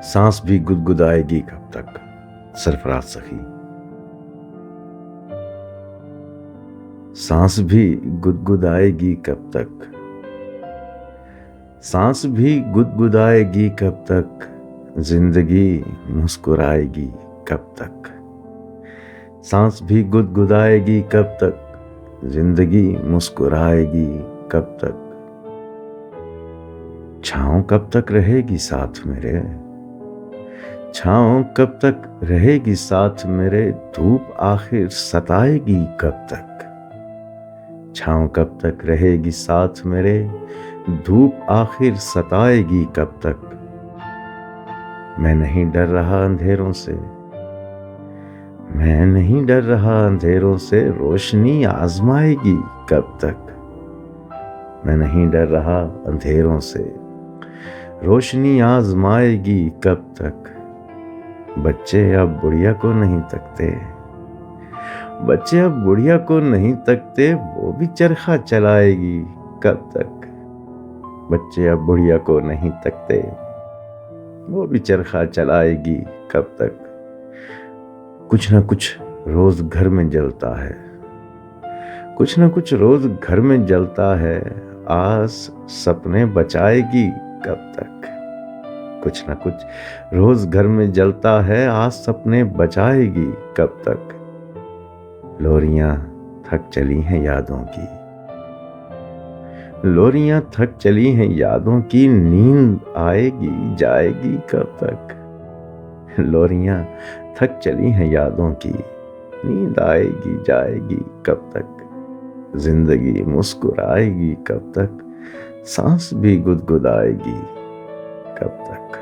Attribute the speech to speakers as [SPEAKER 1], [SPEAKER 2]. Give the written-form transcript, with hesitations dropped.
[SPEAKER 1] सांस भी गुदगुदाएगी कब तक, सरफराज सखी। सांस भी गुदगुदाएगी कब तक, सांस भी गुदगुदाएगी कब तक, जिंदगी मुस्कुराएगी कब तक। सांस भी गुदगुदाएगी कब तक, जिंदगी मुस्कुराएगी कब तक। छाँव कब तक रहेगी साथ मेरे, छाँव कब तक रहेगी साथ मेरे, धूप आखिर सताएगी कब तक। छाँव कब तक रहेगी साथ मेरे, धूप आखिर सताएगी कब तक। मैं नहीं डर रहा अंधेरों से, मैं नहीं डर रहा अंधेरों से, रोशनी आजमाएगी कब तक। मैं नहीं डर रहा अंधेरों से, रोशनी आजमाएगी कब तक। बच्चे अब बुढ़िया को नहीं तकते, बच्चे अब बुढ़िया को नहीं तकते, वो भी चरखा चलाएगी कब तक। बच्चे अब बुढ़िया को नहीं तकते, वो भी चरखा चलाएगी कब तक। कुछ ना कुछ रोज घर में जलता है, कुछ ना कुछ रोज घर में जलता है, आस सपने बचाएगी कब तक। कुछ ना कुछ रोज घर में जलता है, आस सपने बचाएगी कब तक। लोरियां थक चली हैं यादों की, लोरियां थक चली हैं यादों की, नींद आएगी जाएगी कब तक। लोरियां थक चली हैं यादों की, नींद आएगी जाएगी कब तक। जिंदगी मुस्कुराएगी कब तक, सांस भी गुदगुदाएगी कब तक।